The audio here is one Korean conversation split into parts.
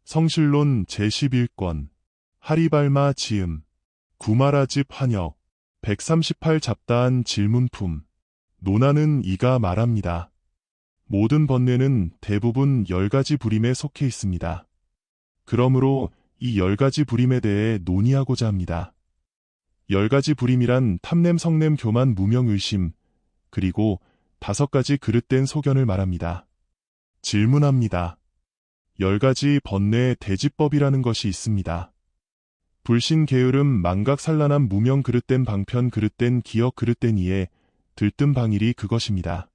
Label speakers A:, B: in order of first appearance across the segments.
A: 성실론 제11권 하리발마 지음 구마라집 환역 138 잡다한 질문품 논하는 이가 말합니다. 모든 번뇌는 대부분 10가지 불임에 속해 있습니다. 그러므로 이 10가지 불임에 대해 논의하고자 합니다. 10가지 불임이란 탐냄, 성냄, 교만, 무명, 의심, 그리고 5가지 그릇된 소견을 말합니다. 질문합니다. 10가지 번뇌 대지법이라는 것이 있습니다. 불신, 게으름, 망각, 산란함, 무명, 그릇된 방편, 그릇된 기억, 그릇된 이해, 들뜸, 방일이 그것입니다.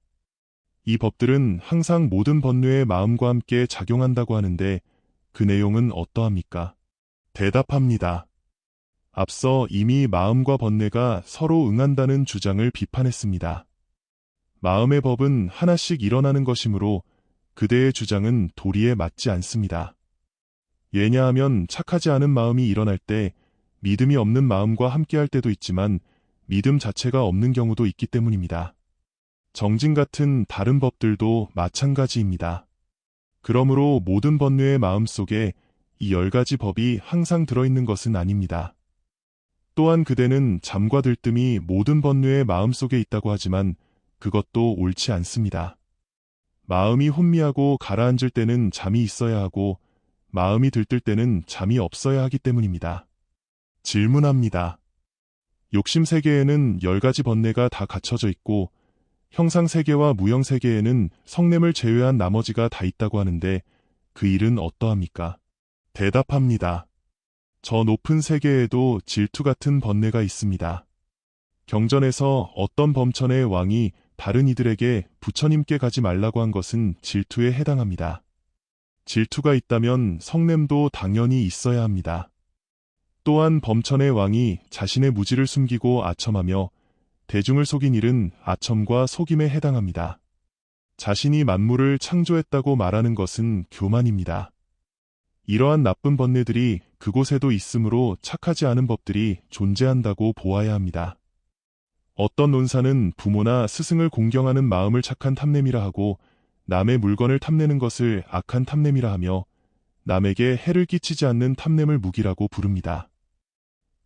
A: 이 법들은 항상 모든 번뇌의 마음과 함께 작용한다고 하는데 그 내용은 어떠합니까? 대답합니다. 앞서 이미 마음과 번뇌가 서로 응한다는 주장을 비판했습니다. 마음의 법은 하나씩 일어나는 것이므로 그대의 주장은 도리에 맞지 않습니다. 왜냐하면 착하지 않은 마음이 일어날 때 믿음이 없는 마음과 함께할 때도 있지만 믿음 자체가 없는 경우도 있기 때문입니다. 정진 같은 다른 법들도 마찬가지입니다. 그러므로 모든 번뇌의 마음속에 이 10가지 법이 항상 들어있는 것은 아닙니다. 또한 그대는 잠과 들뜸이 모든 번뇌의 마음속에 있다고 하지만 그것도 옳지 않습니다. 마음이 혼미하고 가라앉을 때는 잠이 있어야 하고 마음이 들뜰 때는 잠이 없어야 하기 때문입니다. 질문합니다. 욕심세계에는 10가지 번뇌가 다 갖춰져 있고 형상세계와 무형세계에는 성냄을 제외한 나머지가 다 있다고 하는데 그 일은 어떠합니까? 대답합니다. 저 높은 세계에도 질투 같은 번뇌가 있습니다. 경전에서 어떤 범천의 왕이 다른 이들에게 부처님께 가지 말라고 한 것은 질투에 해당합니다. 질투가 있다면 성냄도 당연히 있어야 합니다. 또한 범천의 왕이 자신의 무지를 숨기고 아첨하며 대중을 속인 일은 아첨과 속임에 해당합니다. 자신이 만물을 창조했다고 말하는 것은 교만입니다. 이러한 나쁜 번뇌들이 그곳에도 있으므로 착하지 않은 법들이 존재한다고 보아야 합니다. 어떤 논사는 부모나 스승을 공경하는 마음을 착한 탐냄이라 하고 남의 물건을 탐내는 것을 악한 탐냄이라 하며 남에게 해를 끼치지 않는 탐냄을 무기라고 부릅니다.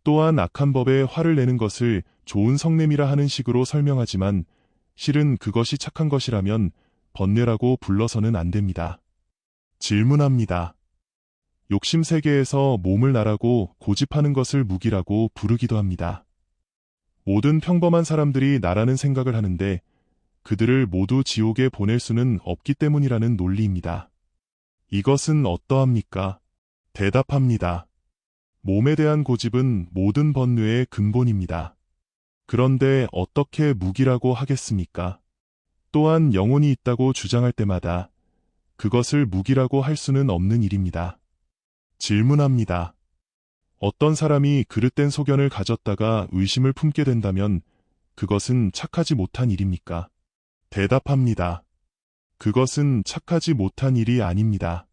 A: 또한 악한 법에 화를 내는 것을 좋은 성냄이라 하는 식으로 설명하지만 실은 그것이 착한 것이라면 번뇌라고 불러서는 안 됩니다. 질문합니다. 욕심세계에서 몸을 나라고 고집하는 것을 무기라고 부르기도 합니다. 모든 평범한 사람들이 나라는 생각을 하는데 그들을 모두 지옥에 보낼 수는 없기 때문이라는 논리입니다. 이것은 어떠합니까? 대답합니다. 몸에 대한 고집은 모든 번뇌의 근본입니다. 그런데 어떻게 무기라고 하겠습니까? 또한 영혼이 있다고 주장할 때마다 그것을 무기라고 할 수는 없는 일입니다. 질문합니다. 어떤 사람이 그릇된 소견을 가졌다가 의심을 품게 된다면 그것은 착하지 못한 일입니까? 대답합니다. 그것은 착하지 못한 일이 아닙니다.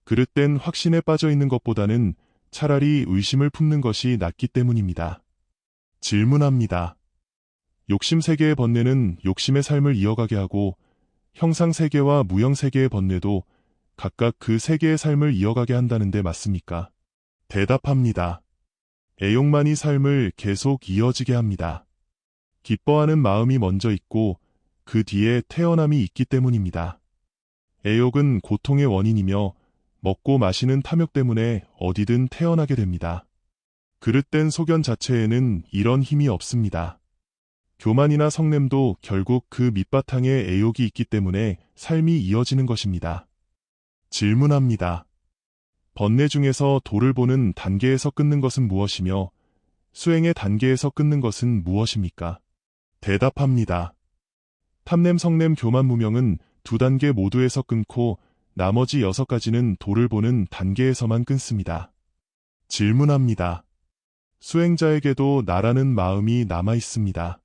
A: 그릇된 확신에 빠져 있는 것보다는 차라리 의심을 품는 것이 낫기 때문입니다. 질문합니다. 욕심세계의 번뇌는 욕심의 삶을 이어가게 하고 형상세계와 무형세계의 번뇌도 각각 그 세계의 삶을 이어가게 한다는데 맞습니까? 대답합니다. 애욕만이 삶을 계속 이어지게 합니다. 기뻐하는 마음이 먼저 있고 그 뒤에 태어남이 있기 때문입니다. 애욕은 고통의 원인이며 먹고 마시는 탐욕 때문에 어디든 태어나게 됩니다. 그릇된 소견 자체에는 이런 힘이 없습니다. 교만이나 성냄도 결국 그 밑바탕에 애욕이 있기 때문에 삶이 이어지는 것입니다. 질문합니다. 번뇌 중에서 도를 보는 단계에서 끊는 것은 무엇이며 수행의 단계에서 끊는 것은 무엇입니까? 대답합니다. 탐냄, 성냄, 교만, 무명은 2단계 모두에서 끊고 나머지 6가지는 도를 보는 단계에서만 끊습니다. 질문합니다. 수행자에게도 나라는 마음이 남아 있습니다.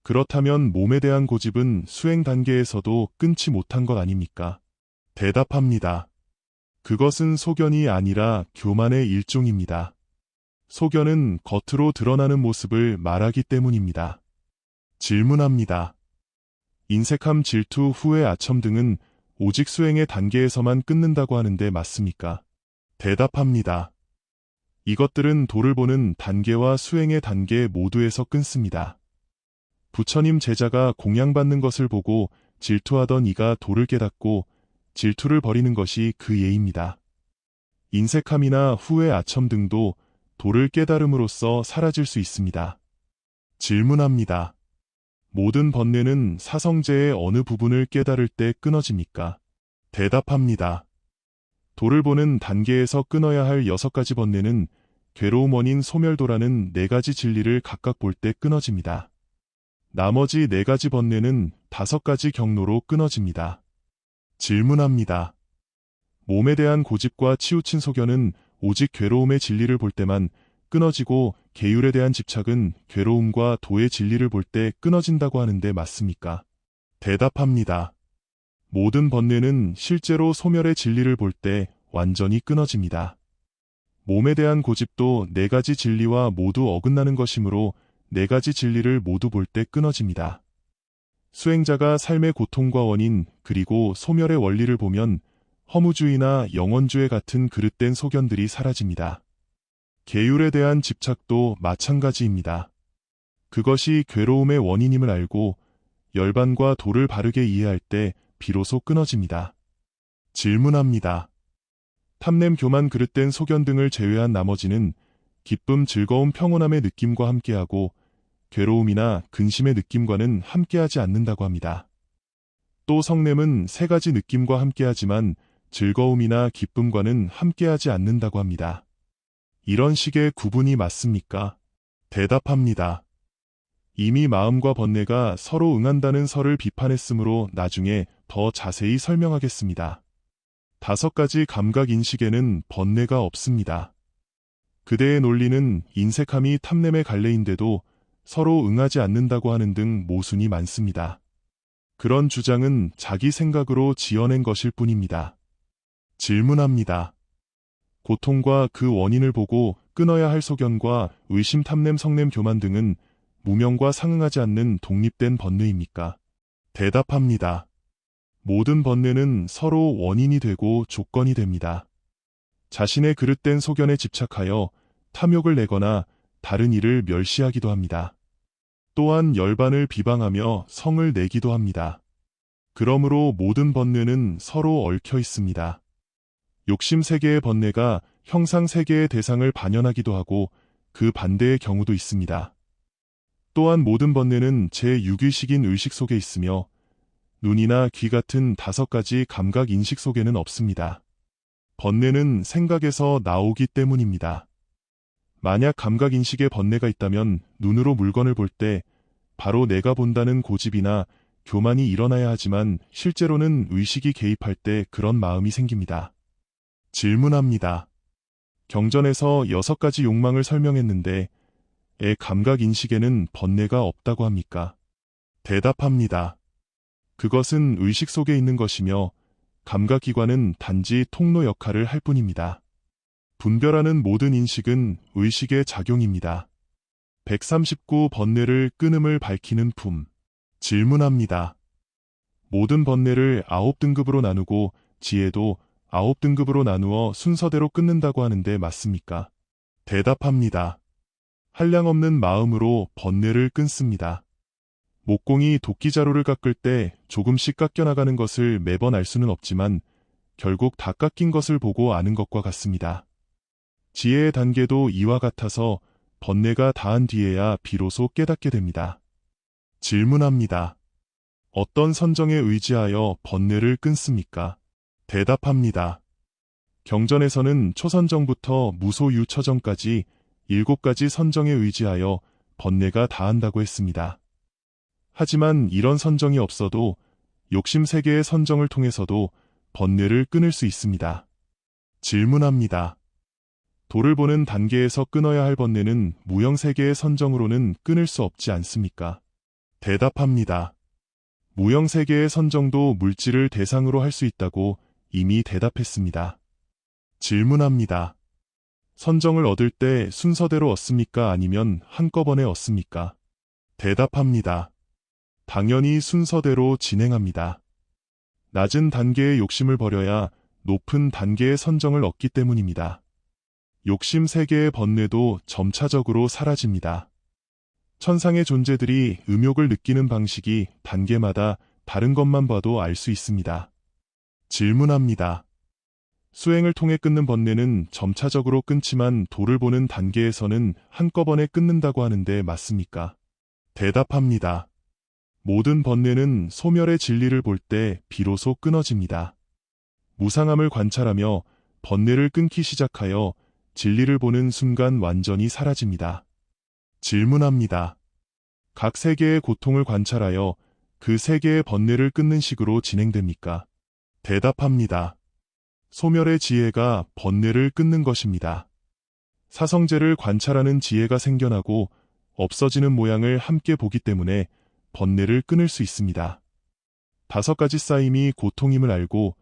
A: 그렇다면 몸에 대한 고집은 수행 단계에서도 끊지 못한 것 아닙니까? 대답합니다. 그것은 소견이 아니라 교만의 일종입니다. 소견은 겉으로 드러나는 모습을 말하기 때문입니다. 질문합니다. 인색함, 질투, 후회, 아첨 등은 오직 수행의 단계에서만 끊는다고 하는데 맞습니까? 대답합니다. 이것들은 도를 보는 단계와 수행의 단계 모두에서 끊습니다. 부처님 제자가 공양받는 것을 보고 질투하던 이가 도를 깨닫고 질투를 버리는 것이 그 예입니다. 인색함이나 후회 아첨 등도 도를 깨달음으로써 사라질 수 있습니다. 질문합니다. 모든 번뇌는 사성제의 어느 부분을 깨달을 때 끊어집니까? 대답합니다. 도를 보는 단계에서 끊어야 할 6가지 번뇌는 괴로움 원인 소멸도라는 4가지 진리를 각각 볼 때 끊어집니다. 나머지 4가지 번뇌는 5가지 경로로 끊어집니다. 질문합니다. 몸에 대한 고집과 치우친 소견은 오직 괴로움의 진리를 볼 때만 끊어지고 계율에 대한 집착은 괴로움과 도의 진리를 볼 때 끊어진다고 하는데 맞습니까? 대답합니다. 모든 번뇌는 실제로 소멸의 진리를 볼 때 완전히 끊어집니다. 몸에 대한 고집도 4가지 진리와 모두 어긋나는 것이므로 4가지 진리를 모두 볼 때 끊어집니다. 수행자가 삶의 고통과 원인 그리고 소멸의 원리를 보면 허무주의나 영원주의 같은 그릇된 소견들이 사라집니다. 계율에 대한 집착도 마찬가지입니다. 그것이 괴로움의 원인임을 알고 열반과 도를 바르게 이해할 때 비로소 끊어집니다. 질문합니다. 탐냄, 교만, 그릇된 소견 등을 제외한 나머지는 기쁨, 즐거움, 평온함의 느낌과 함께하고 괴로움이나 근심의 느낌과는 함께하지 않는다고 합니다. 또 성냄은 3가지 느낌과 함께하지만 즐거움이나 기쁨과는 함께하지 않는다고 합니다. 이런 식의 구분이 맞습니까? 대답합니다. 이미 마음과 번뇌가 서로 응한다는 설을 비판했으므로 나중에 더 자세히 설명하겠습니다. 5가지 감각 인식에는 번뇌가 없습니다. 그대의 논리는 인색함이 탐냄의 갈래인데도 서로 응하지 않는다고 하는 등 모순이 많습니다. 그런 주장은 자기 생각으로 지어낸 것일 뿐입니다. 질문합니다. 고통과 그 원인을 보고 끊어야 할 소견과 의심, 탐냄, 성냄, 교만 등은 무명과 상응하지 않는 독립된 번뇌입니까? 대답합니다. 모든 번뇌는 서로 원인이 되고 조건이 됩니다. 자신의 그릇된 소견에 집착하여 탐욕을 내거나 다른 이를 멸시하기도 합니다. 또한 열반을 비방하며 성을 내기도 합니다. 그러므로 모든 번뇌는 서로 얽혀 있습니다. 욕심 세계의 번뇌가 형상 세계의 대상을 반연하기도 하고 그 반대의 경우도 있습니다. 또한 모든 번뇌는 제6의식인 의식 속에 있으며 눈이나 귀 같은 5가지 감각 인식 속에는 없습니다. 번뇌는 생각에서 나오기 때문입니다. 만약 감각 인식에 번뇌가 있다면 눈으로 물건을 볼 때 바로 내가 본다는 고집이나 교만이 일어나야 하지만 실제로는 의식이 개입할 때 그런 마음이 생깁니다. 질문합니다. 경전에서 6가지 욕망을 설명했는데 감각 인식에는 번뇌가 없다고 합니까? 대답합니다. 그것은 의식 속에 있는 것이며 감각기관은 단지 통로 역할을 할 뿐입니다. 분별하는 모든 인식은 의식의 작용입니다. 139 번뇌를 끊음을 밝히는 품. 질문합니다. 모든 번뇌를 9등급으로 나누고 지혜도 9등급으로 나누어 순서대로 끊는다고 하는데 맞습니까? 대답합니다. 한량없는 마음으로 번뇌를 끊습니다. 목공이 도끼자루를 깎을 때 조금씩 깎여나가는 것을 매번 알 수는 없지만 결국 다 깎인 것을 보고 아는 것과 같습니다. 지혜의 단계도 이와 같아서 번뇌가 다한 뒤에야 비로소 깨닫게 됩니다. 질문합니다. 어떤 선정에 의지하여 번뇌를 끊습니까? 대답합니다. 경전에서는 초선정부터 무소유처정까지 7가지 선정에 의지하여 번뇌가 다한다고 했습니다. 하지만 이런 선정이 없어도 욕심 세계의 선정을 통해서도 번뇌를 끊을 수 있습니다. 질문합니다. 도를 보는 단계에서 끊어야 할 번뇌는 무형 세계의 선정으로는 끊을 수 없지 않습니까? 대답합니다. 무형 세계의 선정도 물질을 대상으로 할 수 있다고 이미 대답했습니다. 질문합니다. 선정을 얻을 때 순서대로 얻습니까? 아니면 한꺼번에 얻습니까? 대답합니다. 당연히 순서대로 진행합니다. 낮은 단계의 욕심을 버려야 높은 단계의 선정을 얻기 때문입니다. 욕심 세계의 번뇌도 점차적으로 사라집니다. 천상의 존재들이 음욕을 느끼는 방식이 단계마다 다른 것만 봐도 알 수 있습니다. 질문합니다. 수행을 통해 끊는 번뇌는 점차적으로 끊지만 도를 보는 단계에서는 한꺼번에 끊는다고 하는데 맞습니까? 대답합니다. 모든 번뇌는 소멸의 진리를 볼 때 비로소 끊어집니다. 무상함을 관찰하며 번뇌를 끊기 시작하여 진리를 보는 순간 완전히 사라집니다. 질문합니다. 각 세계의 고통을 관찰하여 그 세계의 번뇌를 끊는 식으로 진행됩니까? 대답합니다. 소멸의 지혜가 번뇌를 끊는 것입니다. 사성제를 관찰하는 지혜가 생겨나고 없어지는 모양을 함께 보기 때문에 번뇌를 끊을 수 있습니다. 5가지 쌓임이 고통임을 알고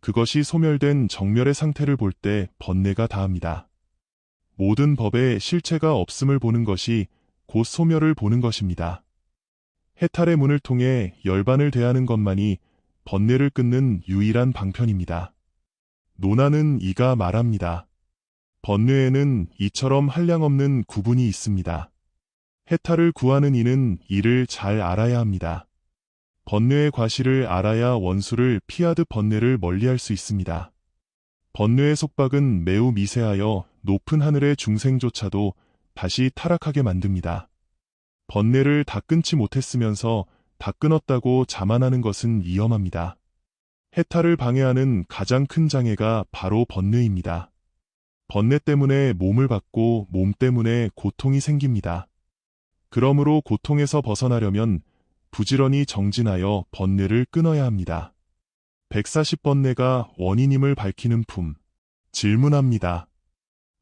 A: 그것이 소멸된 정멸의 상태를 볼 때 번뇌가 다합니다. 모든 법에 실체가 없음을 보는 것이 곧 소멸을 보는 것입니다. 해탈의 문을 통해 열반을 대하는 것만이 번뇌를 끊는 유일한 방편입니다. 노나는 이가 말합니다. 번뇌에는 이처럼 한량없는 구분이 있습니다. 해탈을 구하는 이는 이를 잘 알아야 합니다. 번뇌의 과실을 알아야 원수를 피하듯 번뇌를 멀리할 수 있습니다. 번뇌의 속박은 매우 미세하여 높은 하늘의 중생조차도 다시 타락하게 만듭니다. 번뇌를 다 끊지 못했으면서 다 끊었다고 자만하는 것은 위험합니다. 해탈을 방해하는 가장 큰 장애가 바로 번뇌입니다. 번뇌 때문에 몸을 받고 몸 때문에 고통이 생깁니다. 그러므로 고통에서 벗어나려면 부지런히 정진하여 번뇌를 끊어야 합니다. 140번뇌가 원인임을 밝히는 품. 질문합니다.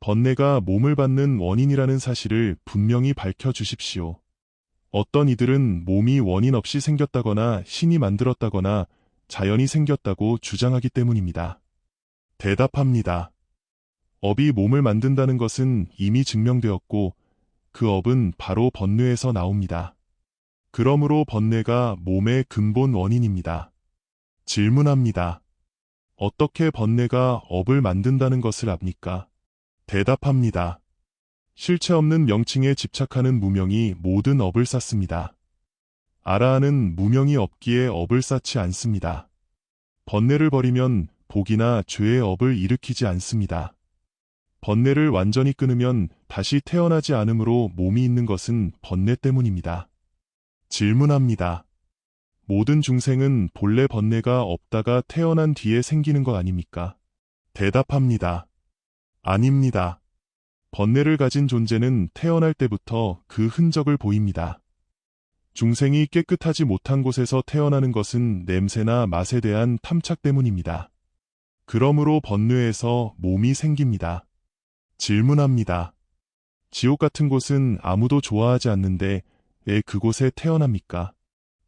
A: 번뇌가 몸을 받는 원인이라는 사실을 분명히 밝혀주십시오. 어떤 이들은 몸이 원인 없이 생겼다거나 신이 만들었다거나 자연이 생겼다고 주장하기 때문입니다. 대답합니다. 업이 몸을 만든다는 것은 이미 증명되었고 그 업은 바로 번뇌에서 나옵니다. 그러므로 번뇌가 몸의 근본 원인입니다. 질문합니다. 어떻게 번뇌가 업을 만든다는 것을 압니까? 대답합니다. 실체 없는 명칭에 집착하는 무명이 모든 업을 쌓습니다. 아라한은 무명이 없기에 업을 쌓지 않습니다. 번뇌를 버리면 복이나 죄의 업을 일으키지 않습니다. 번뇌를 완전히 끊으면 다시 태어나지 않으므로 몸이 있는 것은 번뇌 때문입니다. 질문합니다. 모든 중생은 본래 번뇌가 없다가 태어난 뒤에 생기는 것 아닙니까? 대답합니다. 아닙니다. 번뇌를 가진 존재는 태어날 때부터 그 흔적을 보입니다. 중생이 깨끗하지 못한 곳에서 태어나는 것은 냄새나 맛에 대한 탐착 때문입니다. 그러므로 번뇌에서 몸이 생깁니다. 질문합니다. 지옥 같은 곳은 아무도 좋아하지 않는데 왜 그곳에 태어납니까?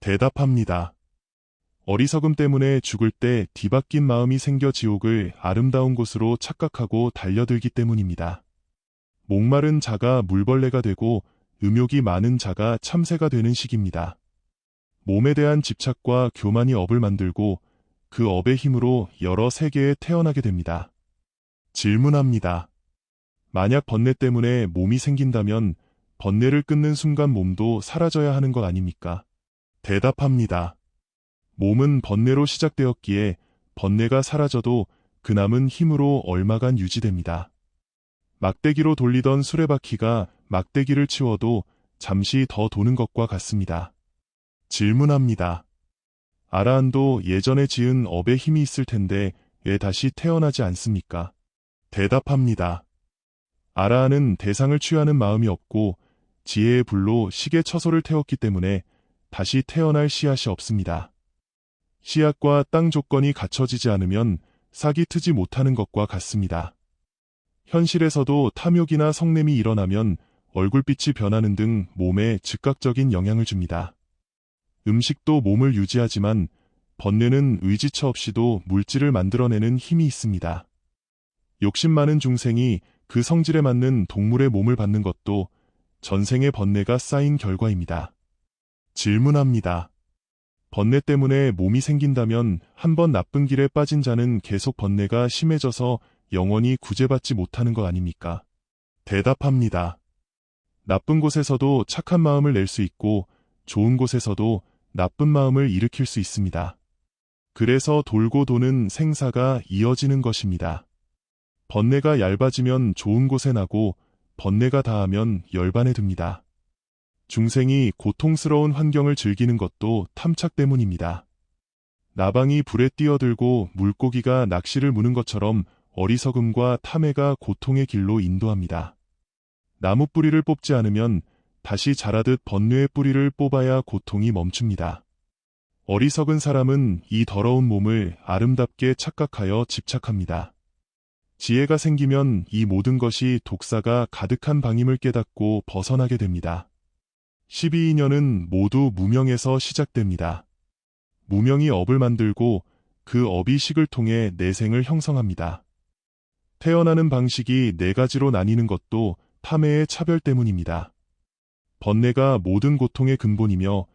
A: 대답합니다. 어리석음 때문에 죽을 때 뒤바뀐 마음이 생겨 지옥을 아름다운 곳으로 착각하고 달려들기 때문입니다. 목마른 자가 물벌레가 되고 음욕이 많은 자가 참새가 되는 식입니다. 몸에 대한 집착과 교만이 업을 만들고 그 업의 힘으로 여러 세계에 태어나게 됩니다. 질문합니다. 만약 번뇌 때문에 몸이 생긴다면 번뇌를 끊는 순간 몸도 사라져야 하는 것 아닙니까? 대답합니다. 몸은 번뇌로 시작되었기에 번뇌가 사라져도 그 남은 힘으로 얼마간 유지됩니다. 막대기로 돌리던 수레바퀴가 막대기를 치워도 잠시 더 도는 것과 같습니다. 질문합니다. 아라한도 예전에 지은 업의 힘이 있을 텐데 왜 다시 태어나지 않습니까? 대답합니다. 아라한은 대상을 취하는 마음이 없고 지혜의 불로 식의 처소를 태웠기 때문에 다시 태어날 씨앗이 없습니다. 씨앗과 땅 조건이 갖춰지지 않으면 싹이 트지 못하는 것과 같습니다. 현실에서도 탐욕이나 성냄이 일어나면 얼굴빛이 변하는 등 몸에 즉각적인 영향을 줍니다. 음식도 몸을 유지하지만 번뇌는 의지처 없이도 물질을 만들어내는 힘이 있습니다. 욕심 많은 중생이 그 성질에 맞는 동물의 몸을 받는 것도 전생의 번뇌가 쌓인 결과입니다. 질문합니다. 번뇌 때문에 몸이 생긴다면 한 번 나쁜 길에 빠진 자는 계속 번뇌가 심해져서 영원히 구제받지 못하는 거 아닙니까? 대답합니다. 나쁜 곳에서도 착한 마음을 낼 수 있고 좋은 곳에서도 나쁜 마음을 일으킬 수 있습니다. 그래서 돌고 도는 생사가 이어지는 것입니다. 번뇌가 얇아지면 좋은 곳에 나고 번뇌가 다하면 열반에 듭니다. 중생이 고통스러운 환경을 즐기는 것도 탐착 때문입니다. 나방이 불에 뛰어들고 물고기가 낚시를 무는 것처럼 어리석음과 탐해가 고통의 길로 인도합니다. 나무 뿌리를 뽑지 않으면 다시 자라듯 번뇌의 뿌리를 뽑아야 고통이 멈춥니다. 어리석은 사람은 이 더러운 몸을 아름답게 착각하여 집착합니다. 지혜가 생기면 이 모든 것이 독사가 가득한 방임을 깨닫고 벗어나게 됩니다. 12인연은 모두 무명에서 시작됩니다. 무명이 업을 만들고 그 업이 식을 통해 내생을 형성합니다. 태어나는 방식이 네 가지로 나뉘는 것도 탐해의 차별 때문입니다. 번뇌가 모든 고통의 근본이며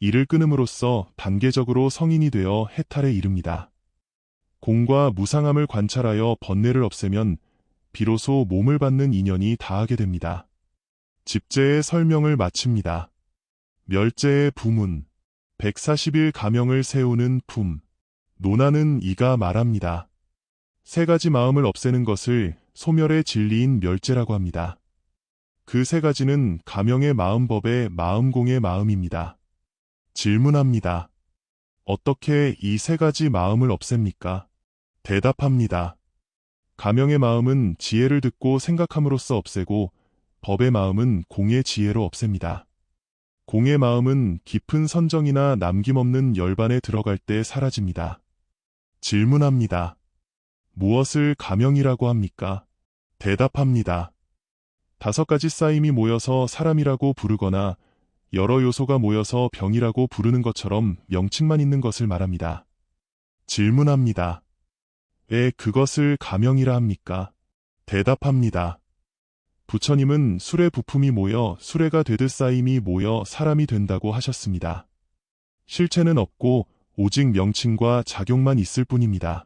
A: 이를 끊음으로써 단계적으로 성인이 되어 해탈에 이릅니다. 공과 무상함을 관찰하여 번뇌를 없애면 비로소 몸을 받는 인연이 다하게 됩니다. 집제의 설명을 마칩니다. 멸제의 부문, 140일 가명을 세우는 품, 논하는 이가 말합니다. 세 가지 마음을 없애는 것을 소멸의 진리인 멸제라고 합니다. 그 세 가지는 가명의 마음법의 마음공의 마음입니다. 질문합니다. 어떻게 이 세 가지 마음을 없앱니까? 대답합니다. 가명의 마음은 지혜를 듣고 생각함으로써 없애고 법의 마음은 공의 지혜로 없앱니다. 공의 마음은 깊은 선정이나 남김없는 열반에 들어갈 때 사라집니다. 질문합니다. 무엇을 가명이라고 합니까? 대답합니다. 5가지 쌓임이 모여서 사람이라고 부르거나 여러 요소가 모여서 병이라고 부르는 것처럼 명칭만 있는 것을 말합니다. 질문합니다. 왜 그것을 가명이라 합니까? 대답합니다. 부처님은 수레 부품이 모여 수레가 되듯 쌓임이 모여 사람이 된다고 하셨습니다. 실체는 없고 오직 명칭과 작용만 있을 뿐입니다.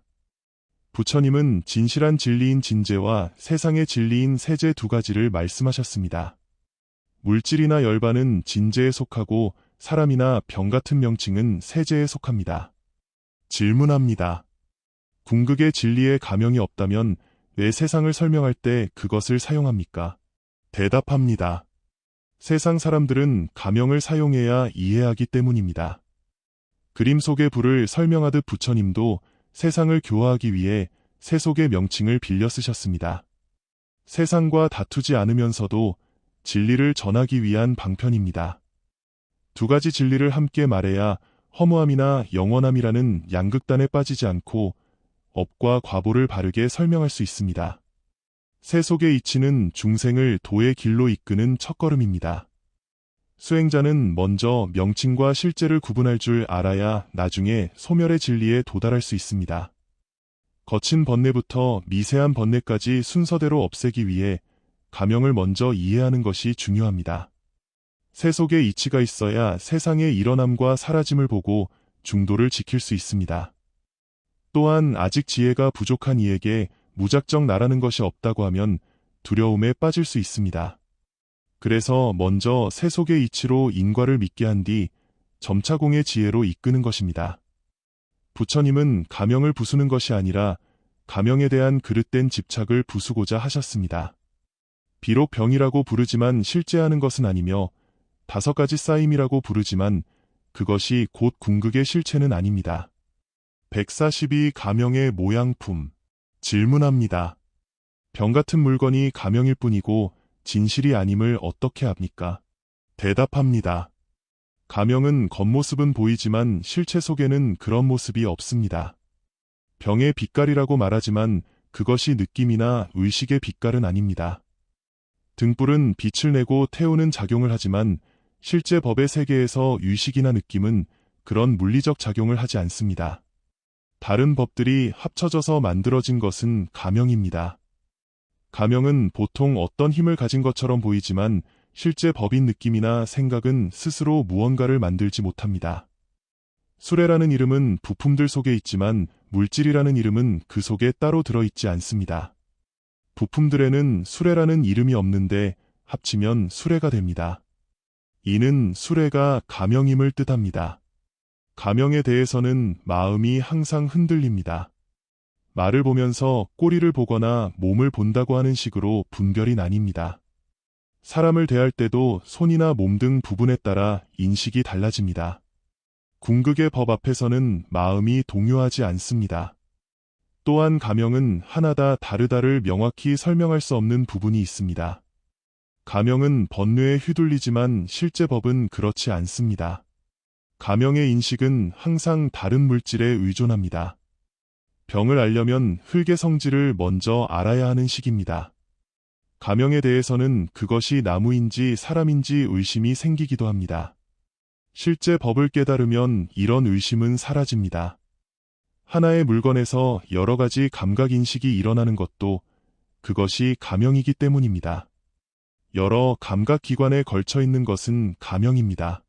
A: 부처님은 진실한 진리인 진재와 세상의 진리인 세재 2가지를 말씀하셨습니다. 물질이나 열반은 진재에 속하고 사람이나 병 같은 명칭은 세재에 속합니다. 질문합니다. 궁극의 진리에 가명이 없다면 왜 세상을 설명할 때 그것을 사용합니까? 대답합니다. 세상 사람들은 가명을 사용해야 이해하기 때문입니다. 그림 속의 불을 설명하듯 부처님도 세상을 교화하기 위해 새 속의 명칭을 빌려 쓰셨습니다. 세상과 다투지 않으면서도 진리를 전하기 위한 방편입니다. 2가지 진리를 함께 말해야 허무함이나 영원함이라는 양극단에 빠지지 않고 업과 과보를 바르게 설명할 수 있습니다. 새 속의 이치는 중생을 도의 길로 이끄는 첫걸음입니다. 수행자는 먼저 명칭과 실제를 구분할 줄 알아야 나중에 소멸의 진리에 도달할 수 있습니다. 거친 번뇌부터 미세한 번뇌까지 순서대로 없애기 위해 가명을 먼저 이해하는 것이 중요합니다. 새 속에 이치가 있어야 세상의 일어남과 사라짐을 보고 중도를 지킬 수 있습니다. 또한 아직 지혜가 부족한 이에게 무작정 나라는 것이 없다고 하면 두려움에 빠질 수 있습니다. 그래서 먼저 새 속의 이치로 인과를 믿게 한 뒤 점차 공의 지혜로 이끄는 것입니다. 부처님은 가명을 부수는 것이 아니라 가명에 대한 그릇된 집착을 부수고자 하셨습니다. 비록 병이라고 부르지만 실제하는 것은 아니며 5가지 쌓임이라고 부르지만 그것이 곧 궁극의 실체는 아닙니다. 142 가명의 모양품. 질문합니다. 병 같은 물건이 가명일 뿐이고 진실이 아님을 어떻게 압니까? 대답합니다. 가명은 겉모습은 보이지만 실체 속에는 그런 모습이 없습니다. 병의 빛깔이라고 말하지만 그것이 느낌이나 의식의 빛깔은 아닙니다. 등불은 빛을 내고 태우는 작용을 하지만 실제 법의 세계에서 의식이나 느낌은 그런 물리적 작용을 하지 않습니다. 다른 법들이 합쳐져서 만들어진 것은 가명입니다. 가명은 보통 어떤 힘을 가진 것처럼 보이지만 실제 법인 느낌이나 생각은 스스로 무언가를 만들지 못합니다. 수레라는 이름은 부품들 속에 있지만 물질이라는 이름은 그 속에 따로 들어있지 않습니다. 부품들에는 수레라는 이름이 없는데 합치면 수레가 됩니다. 이는 수레가 가명임을 뜻합니다. 가명에 대해서는 마음이 항상 흔들립니다. 말을 보면서 꼬리를 보거나 몸을 본다고 하는 식으로 분별이 나뉩니다. 사람을 대할 때도 손이나 몸 등 부분에 따라 인식이 달라집니다. 궁극의 법 앞에서는 마음이 동요하지 않습니다. 또한 가명은 하나다 다르다를 명확히 설명할 수 없는 부분이 있습니다. 가명은 번뇌에 휘둘리지만 실제 법은 그렇지 않습니다. 가명의 인식은 항상 다른 물질에 의존합니다. 병을 알려면 흙의 성질을 먼저 알아야 하는 식입니다. 가명에 대해서는 그것이 나무인지 사람인지 의심이 생기기도 합니다. 실제 법을 깨달으면 이런 의심은 사라집니다. 하나의 물건에서 여러 가지 감각 인식이 일어나는 것도 그것이 가명이기 때문입니다. 여러 감각 기관에 걸쳐 있는 것은 가명입니다.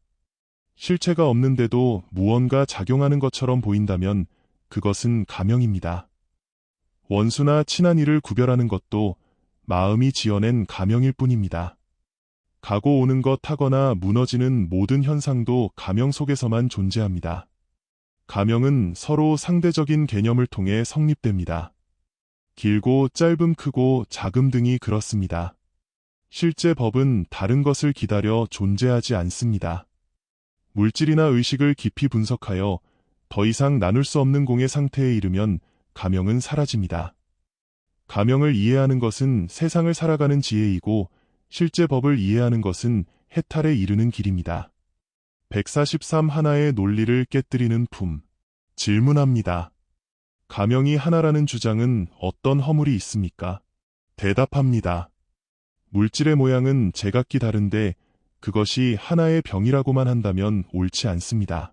A: 실체가 없는데도 무언가 작용하는 것처럼 보인다면 그것은 가명입니다. 원수나 친한 이를 구별하는 것도 마음이 지어낸 가명일 뿐입니다. 가고 오는 것 하거나 무너지는 모든 현상도 가명 속에서만 존재합니다. 가명은 서로 상대적인 개념을 통해 성립됩니다. 길고 짧음, 크고 작음 등이 그렇습니다. 실제 법은 다른 것을 기다려 존재하지 않습니다. 물질이나 의식을 깊이 분석하여 더 이상 나눌 수 없는 공의 상태에 이르면 가명은 사라집니다. 가명을 이해하는 것은 세상을 살아가는 지혜이고 실제 법을 이해하는 것은 해탈에 이르는 길입니다. 143 하나의 논리를 깨뜨리는 품. 질문합니다. 가명이 하나라는 주장은 어떤 허물이 있습니까? 대답합니다. 물질의 모양은 제각기 다른데 그것이 하나의 병이라고만 한다면 옳지 않습니다.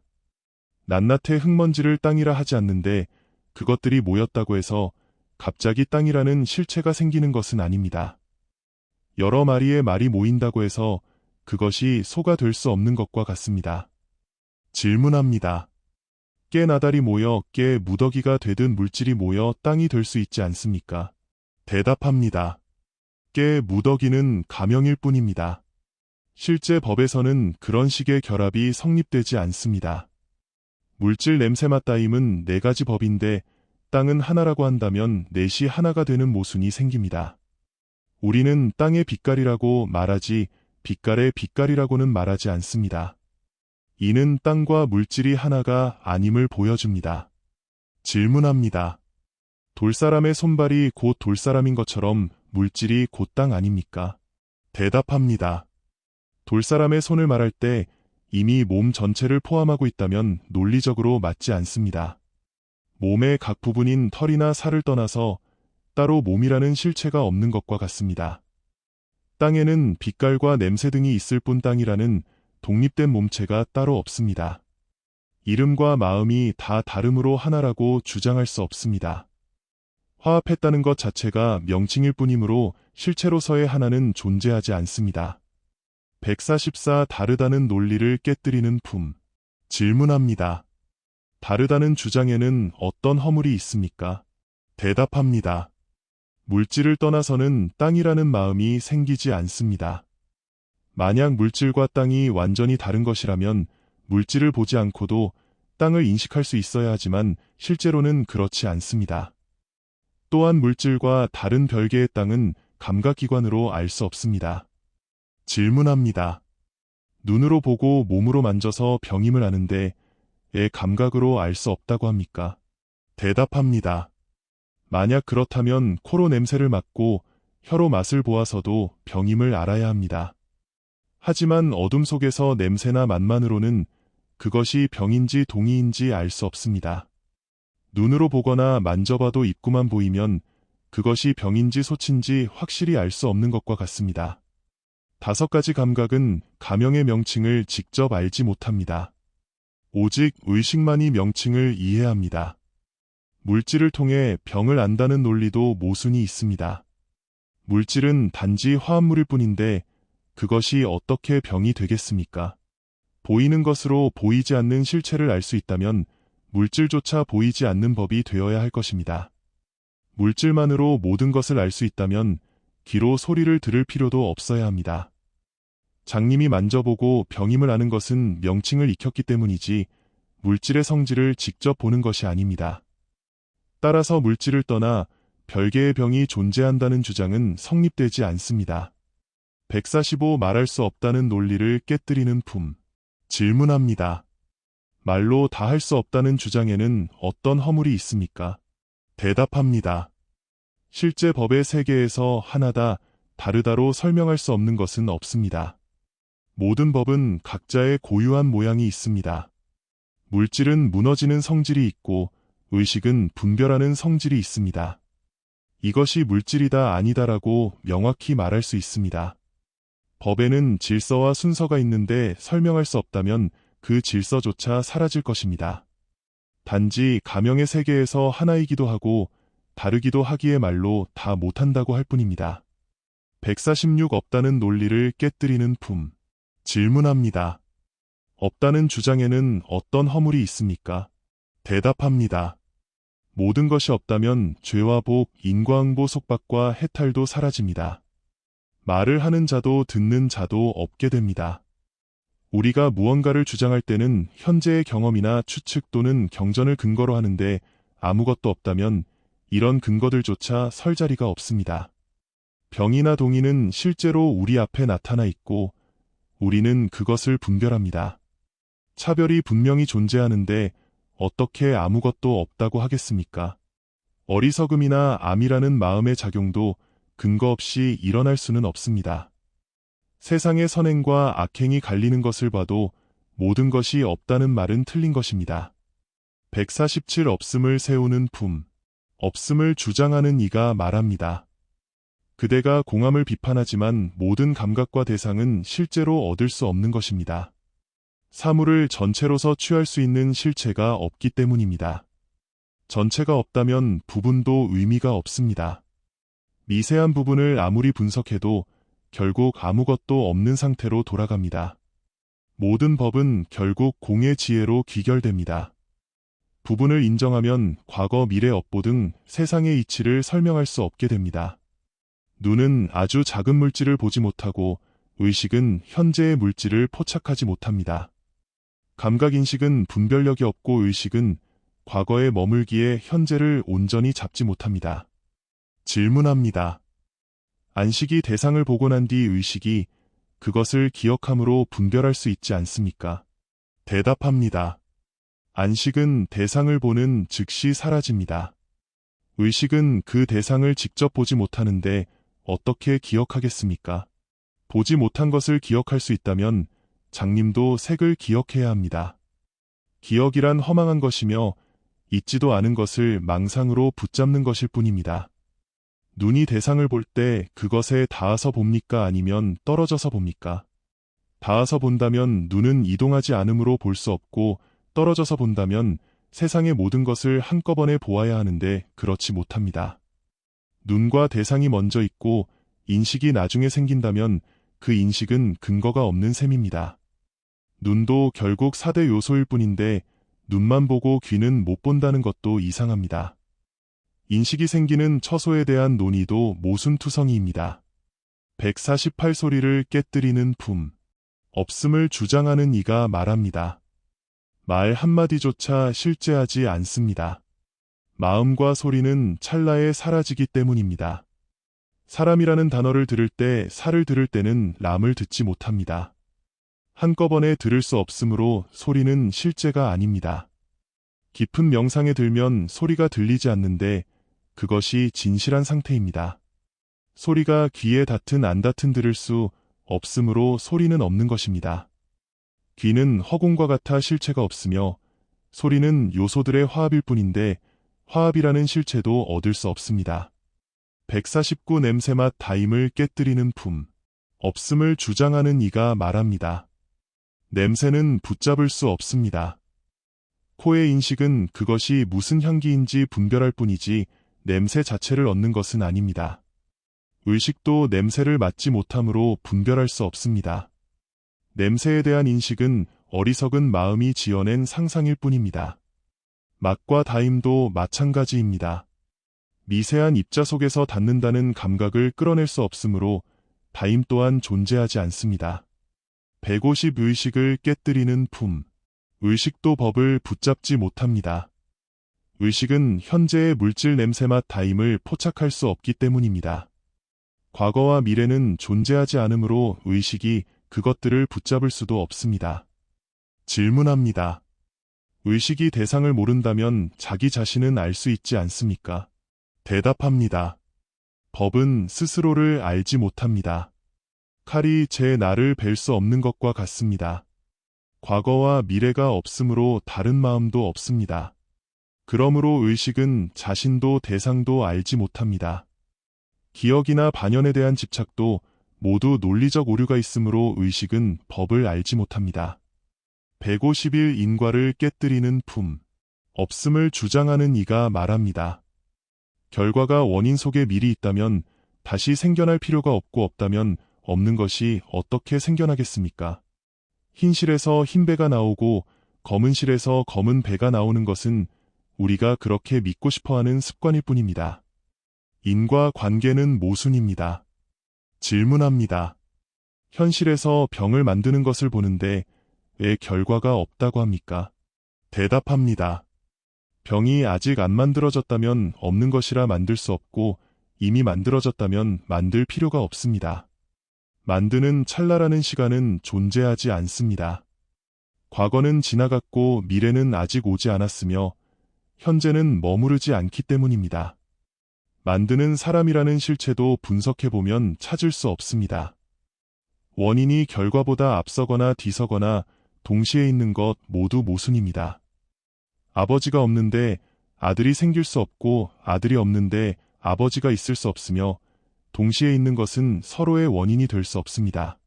A: 낱낱의 흙먼지를 땅이라 하지 않는데 그것들이 모였다고 해서 갑자기 땅이라는 실체가 생기는 것은 아닙니다. 여러 마리의 말이 모인다고 해서 그것이 소가 될 수 없는 것과 같습니다. 질문합니다. 깨 나달이 모여 깨 무더기가 되듯 물질이 모여 땅이 될 수 있지 않습니까? 대답합니다. 깨 무더기는 가명일 뿐입니다. 실제 법에서는 그런 식의 결합이 성립되지 않습니다. 물질 냄새 맡다임은 네 가지 법인데 땅은 하나라고 한다면 넷이 하나가 되는 모순이 생깁니다. 우리는 땅의 빛깔이라고 말하지 빛깔의 빛깔이라고는 말하지 않습니다. 이는 땅과 물질이 하나가 아님을 보여줍니다. 질문합니다. 돌사람의 손발이 곧 돌사람인 것처럼 물질이 곧 땅 아닙니까? 대답합니다. 돌사람의 손을 말할 때 이미 몸 전체를 포함하고 있다면 논리적으로 맞지 않습니다. 몸의 각 부분인 털이나 살을 떠나서 따로 몸이라는 실체가 없는 것과 같습니다. 땅에는 빛깔과 냄새 등이 있을 뿐 땅이라는 독립된 몸체가 따로 없습니다. 이름과 마음이 다 다름으로 하나라고 주장할 수 없습니다. 화합했다는 것 자체가 명칭일 뿐이므로 실체로서의 하나는 존재하지 않습니다. 144 다르다는 논리를 깨뜨리는 품. 질문합니다. 다르다는 주장에는 어떤 허물이 있습니까? 대답합니다. 물질을 떠나서는 땅이라는 마음이 생기지 않습니다. 만약 물질과 땅이 완전히 다른 것이라면 물질을 보지 않고도 땅을 인식할 수 있어야 하지만 실제로는 그렇지 않습니다. 또한 물질과 다른 별개의 땅은 감각기관으로 알 수 없습니다. 질문합니다. 눈으로 보고 몸으로 만져서 병임을 아는데 왜 감각으로 알 수 없다고 합니까? 대답합니다. 만약 그렇다면 코로 냄새를 맡고 혀로 맛을 보아서도 병임을 알아야 합니다. 하지만 어둠 속에서 냄새나 맛만으로는 그것이 병인지 동의인지 알 수 없습니다. 눈으로 보거나 만져봐도 입구만 보이면 그것이 병인지 소치인지 확실히 알 수 없는 것과 같습니다. 5가지 감각은 가명의 명칭을 직접 알지 못합니다. 오직 의식만이 명칭을 이해합니다. 물질을 통해 병을 안다는 논리도 모순이 있습니다. 물질은 단지 화합물일 뿐인데 그것이 어떻게 병이 되겠습니까? 보이는 것으로 보이지 않는 실체를 알 수 있다면 물질조차 보이지 않는 법이 되어야 할 것입니다. 물질만으로 모든 것을 알 수 있다면 귀로 소리를 들을 필요도 없어야 합니다. 장님이 만져보고 병임을 아는 것은 명칭을 익혔기 때문이지 물질의 성질을 직접 보는 것이 아닙니다. 따라서 물질을 떠나 별개의 병이 존재한다는 주장은 성립되지 않습니다. 145 말할 수 없다는 논리를 깨뜨리는 품. 질문합니다. 말로 다 할 수 없다는 주장에는 어떤 허물이 있습니까? 대답합니다. 실제 법의 세계에서 하나다, 다르다로 설명할 수 없는 것은 없습니다. 모든 법은 각자의 고유한 모양이 있습니다. 물질은 무너지는 성질이 있고 의식은 분별하는 성질이 있습니다. 이것이 물질이다 아니다라고 명확히 말할 수 있습니다. 법에는 질서와 순서가 있는데 설명할 수 없다면 그 질서조차 사라질 것입니다. 단지 가명의 세계에서 하나이기도 하고 다르기도 하기에 말로 다 못한다고 할 뿐입니다. 146 없다는 논리를 깨뜨리는 품. 질문합니다. 없다는 주장에는 어떤 허물이 있습니까? 대답합니다. 모든 것이 없다면 죄와 복, 인과응보 속박과 해탈도 사라집니다. 말을 하는 자도 듣는 자도 없게 됩니다. 우리가 무언가를 주장할 때는 현재의 경험이나 추측 또는 경전을 근거로 하는데 아무것도 없다면 이런 근거들조차 설 자리가 없습니다. 병이나 동의는 실제로 우리 앞에 나타나 있고 우리는 그것을 분별합니다. 차별이 분명히 존재하는데 어떻게 아무것도 없다고 하겠습니까? 어리석음이나 암이라는 마음의 작용도 근거 없이 일어날 수는 없습니다. 세상의 선행과 악행이 갈리는 것을 봐도 모든 것이 없다는 말은 틀린 것입니다. 147 없음을 세우는 품. 없음을 주장하는 이가 말합니다. 그대가 공함을 비판하지만 모든 감각과 대상은 실제로 얻을 수 없는 것입니다. 사물을 전체로서 취할 수 있는 실체가 없기 때문입니다. 전체가 없다면 부분도 의미가 없습니다. 미세한 부분을 아무리 분석해도 결국 아무것도 없는 상태로 돌아갑니다. 모든 법은 결국 공의 지혜로 귀결됩니다. 부분을 인정하면 과거, 미래, 업보 등 세상의 이치를 설명할 수 없게 됩니다. 눈은 아주 작은 물질을 보지 못하고 의식은 현재의 물질을 포착하지 못합니다. 감각인식은 분별력이 없고 의식은 과거에 머물기에 현재를 온전히 잡지 못합니다. 질문합니다. 안식이 대상을 보고 난 뒤 의식이 그것을 기억함으로 분별할 수 있지 않습니까? 대답합니다. 안식은 대상을 보는 즉시 사라집니다. 의식은 그 대상을 직접 보지 못하는데 어떻게 기억하겠습니까? 보지 못한 것을 기억할 수 있다면 장님도 색을 기억해야 합니다. 기억이란 허망한 것이며 있지도 않은 것을 망상으로 붙잡는 것일 뿐입니다. 눈이 대상을 볼 때 그것에 닿아서 봅니까? 아니면 떨어져서 봅니까? 닿아서 본다면 눈은 이동하지 않으므로 볼 수 없고 떨어져서 본다면 세상의 모든 것을 한꺼번에 보아야 하는데 그렇지 못합니다. 눈과 대상이 먼저 있고 인식이 나중에 생긴다면 그 인식은 근거가 없는 셈입니다. 눈도 결국 4대 요소일 뿐인데 눈만 보고 귀는 못 본다는 것도 이상합니다. 인식이 생기는 처소에 대한 논의도 모순투성이입니다. 148 소리를 깨뜨리는 품. 없음을 주장하는 이가 말합니다. 말 한마디조차 실제하지 않습니다. 마음과 소리는 찰나에 사라지기 때문입니다. 사람이라는 단어를 들을 때, 사를 들을 때는 람을 듣지 못합니다. 한꺼번에 들을 수 없으므로 소리는 실제가 아닙니다. 깊은 명상에 들면 소리가 들리지 않는데 그것이 진실한 상태입니다. 소리가 귀에 닿든 안 닿든 들을 수 없으므로 소리는 없는 것입니다. 귀는 허공과 같아 실체가 없으며 소리는 요소들의 화합일 뿐인데 화합이라는 실체도 얻을 수 없습니다. 149 냄새맛 다임을 깨뜨리는 품. 없음을 주장하는 이가 말합니다. 냄새는 붙잡을 수 없습니다. 코의 인식은 그것이 무슨 향기인지 분별할 뿐이지 냄새 자체를 얻는 것은 아닙니다. 의식도 냄새를 맡지 못하므로 분별할 수 없습니다. 냄새에 대한 인식은 어리석은 마음이 지어낸 상상일 뿐입니다. 맛과 다임도 마찬가지입니다. 미세한 입자 속에서 닿는다는 감각을 끌어낼 수 없으므로 다임 또한 존재하지 않습니다. 150 의식을 깨뜨리는 품. 의식도 법을 붙잡지 못합니다. 의식은 현재의 물질 냄새맛 다임을 포착할 수 없기 때문입니다. 과거와 미래는 존재하지 않으므로 의식이 그것들을 붙잡을 수도 없습니다. 질문합니다. 의식이 대상을 모른다면 자기 자신은 알 수 있지 않습니까? 대답합니다. 법은 스스로를 알지 못합니다. 칼이 제 나를 벨 수 없는 것과 같습니다. 과거와 미래가 없으므로 다른 마음도 없습니다. 그러므로 의식은 자신도 대상도 알지 못합니다. 기억이나 반연에 대한 집착도 모두 논리적 오류가 있으므로 의식은 법을 알지 못합니다. 150일 인과를 깨뜨리는 품. 없음을 주장하는 이가 말합니다. 결과가 원인 속에 미리 있다면 다시 생겨날 필요가 없고 없다면 없는 것이 어떻게 생겨나겠습니까? 흰 실에서 흰 배가 나오고 검은 실에서 검은 배가 나오는 것은 우리가 그렇게 믿고 싶어하는 습관일 뿐입니다. 인과 관계는 모순입니다. 질문합니다. 현실에서 병을 만드는 것을 보는데 왜 결과가 없다고 합니까? 대답합니다. 병이 아직 안 만들어졌다면 없는 것이라 만들 수 없고 이미 만들어졌다면 만들 필요가 없습니다. 만드는 찰나라는 시간은 존재하지 않습니다. 과거는 지나갔고 미래는 아직 오지 않았으며 현재는 머무르지 않기 때문입니다. 만드는 사람이라는 실체도 분석해보면 찾을 수 없습니다. 원인이 결과보다 앞서거나 뒤서거나 동시에 있는 것 모두 모순입니다. 아버지가 없는데 아들이 생길 수 없고 아들이 없는데 아버지가 있을 수 없으며 동시에 있는 것은 서로의 원인이 될 수 없습니다.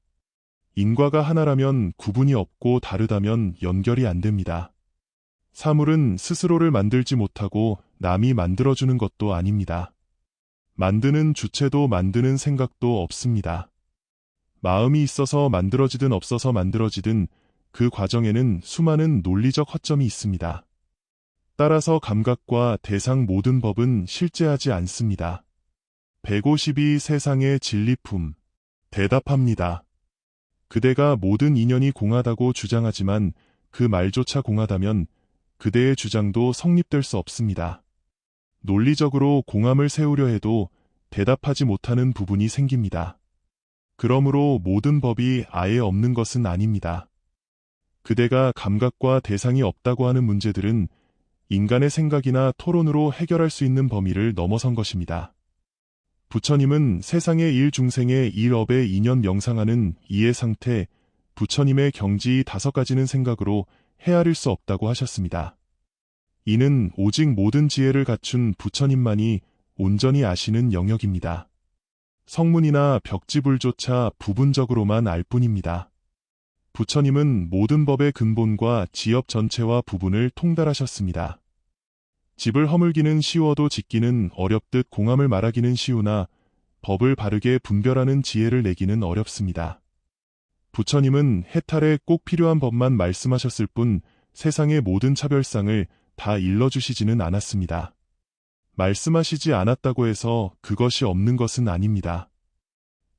A: 인과가 하나라면 구분이 없고 다르다면 연결이 안 됩니다. 사물은 스스로를 만들지 못하고 남이 만들어주는 것도 아닙니다. 만드는 주체도 만드는 생각도 없습니다. 마음이 있어서 만들어지든 없어서 만들어지든 그 과정에는 수많은 논리적 허점이 있습니다. 따라서 감각과 대상 모든 법은 실제하지 않습니다. 152 세상의 진리품. 대답합니다. 그대가 모든 인연이 공하다고 주장하지만 그 말조차 공하다면 그대의 주장도 성립될 수 없습니다. 논리적으로 공함을 세우려 해도 대답하지 못하는 부분이 생깁니다. 그러므로 모든 법이 아예 없는 것은 아닙니다. 그대가 감각과 대상이 없다고 하는 문제들은 인간의 생각이나 토론으로 해결할 수 있는 범위를 넘어선 것입니다. 부처님은 세상의 일중생의 일업의 인연 명상하는 이의 상태, 부처님의 경지 5가지는 생각으로 헤아릴 수 없다고 하셨습니다. 이는 오직 모든 지혜를 갖춘 부처님만이 온전히 아시는 영역입니다. 성문이나 벽지불조차 부분적으로만 알 뿐입니다. 부처님은 모든 법의 근본과 지엽 전체와 부분을 통달하셨습니다. 집을 허물기는 쉬워도 짓기는 어렵듯 공함을 말하기는 쉬우나 법을 바르게 분별하는 지혜를 내기는 어렵습니다. 부처님은 해탈에 꼭 필요한 법만 말씀하셨을 뿐 세상의 모든 차별상을 다 일러주시지는 않았습니다. 말씀하시지 않았다고 해서 그것이 없는 것은 아닙니다.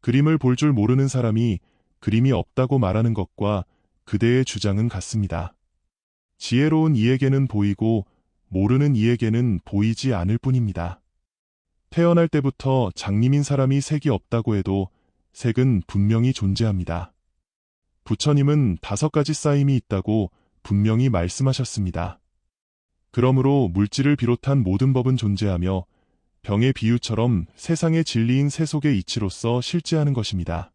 A: 그림을 볼 줄 모르는 사람이 그림이 없다고 말하는 것과 그대의 주장은 같습니다. 지혜로운 이에게는 보이고 모르는 이에게는 보이지 않을 뿐입니다. 태어날 때부터 장님인 사람이 색이 없다고 해도 색은 분명히 존재합니다. 부처님은 5가지 쌓임이 있다고 분명히 말씀하셨습니다. 그러므로 물질을 비롯한 모든 법은 존재하며 병의 비유처럼 세상의 진리인 세속의 이치로서 실제하는 것입니다.